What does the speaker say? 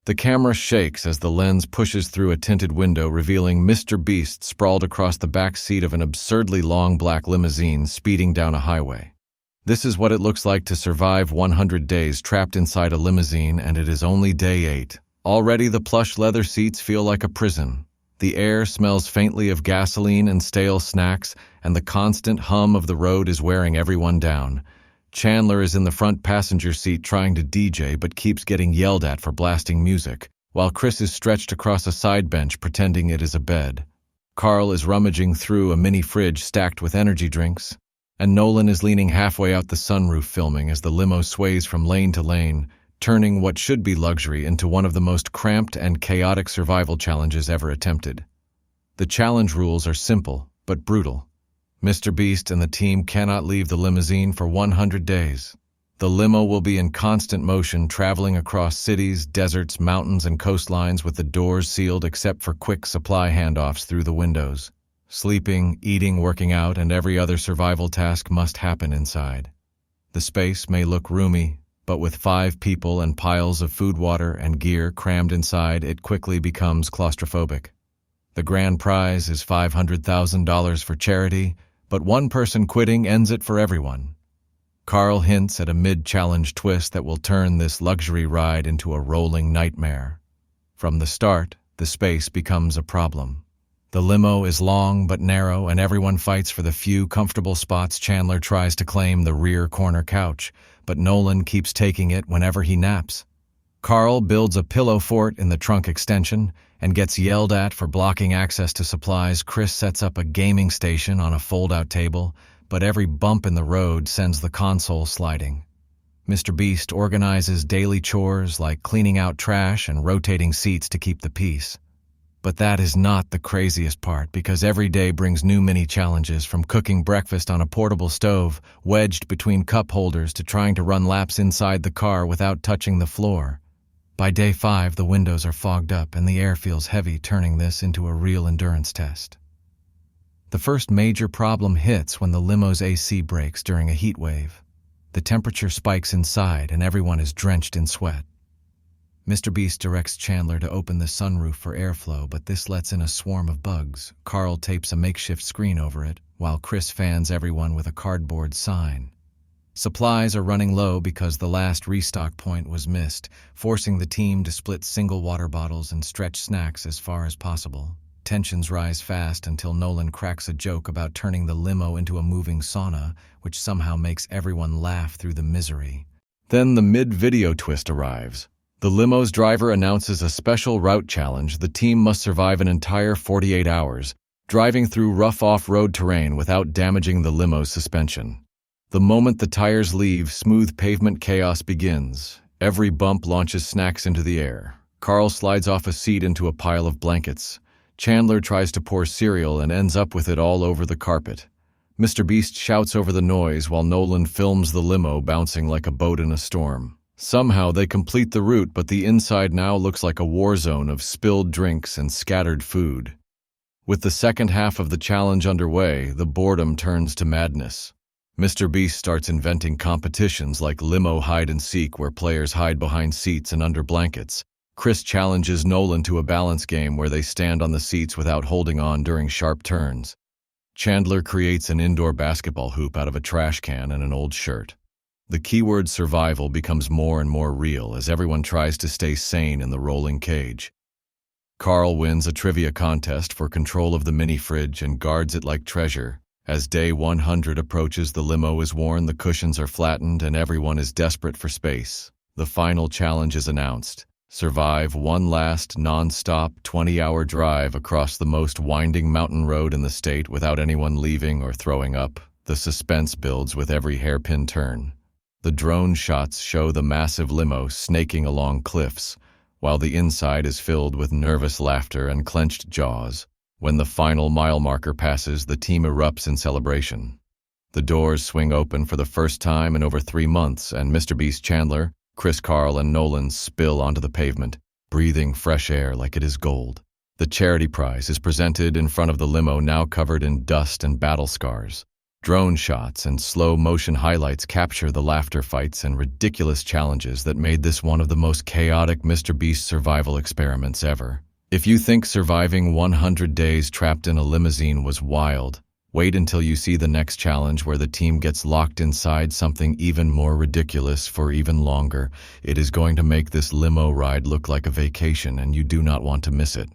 The camera shakes as the lens pushes through a tinted window, revealing MrBeast sprawled across the back seat of an absurdly long black limousine speeding down a highway. This is what it looks like to survive 100 days trapped inside a limousine, and it is only day 8. Already the plush leather seats feel like a prison. The air smells faintly of gasoline and stale snacks, and the constant hum of the road is wearing everyone down. Chandler is in the front passenger seat trying to DJ but keeps getting yelled at for blasting music, while Chris is stretched across a side bench pretending it is a bed. Carl is rummaging through a mini fridge stacked with energy drinks, and Nolan is leaning halfway out the sunroof filming as the limo sways from lane to lane, turning what should be luxury into one of the most cramped and chaotic survival challenges ever attempted. The challenge rules are simple but brutal. MrBeast and the team cannot leave the limousine for 100 days. The limo will be in constant motion, traveling across cities, deserts, mountains, and coastlines with the doors sealed except for quick supply handoffs through the windows. Sleeping, eating, working out, and every other survival task must happen inside. The space may look roomy, but with 5 people and piles of food, water, and gear crammed inside, it quickly becomes claustrophobic. The grand prize is $500,000 for charity, but one person quitting ends it for everyone. Carl hints at a mid-challenge twist that will turn this luxury ride into a rolling nightmare. From the start, the space becomes a problem. The limo is long but narrow, and everyone fights for the few comfortable spots. Chandler tries to claim the rear corner couch, but Nolan keeps taking it whenever he naps. Carl builds a pillow fort in the trunk extension and gets yelled at for blocking access to supplies. Chris sets up a gaming station on a fold-out table, but every bump in the road sends the console sliding. MrBeast organizes daily chores like cleaning out trash and rotating seats to keep the peace. But that is not the craziest part, because every day brings new mini-challenges, from cooking breakfast on a portable stove wedged between cup holders to trying to run laps inside the car without touching the floor. By day 5, the windows are fogged up and the air feels heavy, turning this into a real endurance test. The first major problem hits when the limo's AC breaks during a heat wave. The temperature spikes inside and everyone is drenched in sweat. MrBeast directs Chandler to open the sunroof for airflow, but this lets in a swarm of bugs. Carl tapes a makeshift screen over it, while Chris fans everyone with a cardboard sign. Supplies are running low because the last restock point was missed, forcing the team to split single water bottles and stretch snacks as far as possible. Tensions rise fast until Nolan cracks a joke about turning the limo into a moving sauna, which somehow makes everyone laugh through the misery. Then the mid-video twist arrives. The limo's driver announces a special route challenge. The team must survive an entire 48 hours, driving through rough off-road terrain without damaging the limo's suspension. The moment the tires leave, smooth pavement chaos begins. Every bump launches snacks into the air. Carl slides off a seat into a pile of blankets. Chandler tries to pour cereal and ends up with it all over the carpet. MrBeast shouts over the noise while Nolan films the limo bouncing like a boat in a storm. Somehow they complete the route, but the inside now looks like a war zone of spilled drinks and scattered food. With the second half of the challenge underway, the boredom turns to madness. MrBeast starts inventing competitions like limo hide-and-seek, where players hide behind seats and under blankets. Chris challenges Nolan to a balance game where they stand on the seats without holding on during sharp turns. Chandler creates an indoor basketball hoop out of a trash can and an old shirt. The keyword survival becomes more and more real as everyone tries to stay sane in the rolling cage. Carl wins a trivia contest for control of the mini fridge and guards it like treasure. As day 100 approaches, the limo is worn, the cushions are flattened, and everyone is desperate for space. The final challenge is announced. Survive one last, non-stop, 20-hour drive across the most winding mountain road in the state without anyone leaving or throwing up. The suspense builds with every hairpin turn. The drone shots show the massive limo snaking along cliffs, while the inside is filled with nervous laughter and clenched jaws. When the final mile marker passes, the team erupts in celebration. The doors swing open for the first time in over 3 months, and MrBeast, Chandler, Chris, Carl, and Nolan spill onto the pavement, breathing fresh air like it is gold. The charity prize is presented in front of the limo, now covered in dust and battle scars. Drone shots and slow-motion highlights capture the laughter fights and ridiculous challenges that made this one of the most chaotic MrBeast survival experiments ever. If you think surviving 100 days trapped in a limousine was wild, wait until you see the next challenge where the team gets locked inside something even more ridiculous for even longer. It is going to make this limo ride look like a vacation, and you do not want to miss it.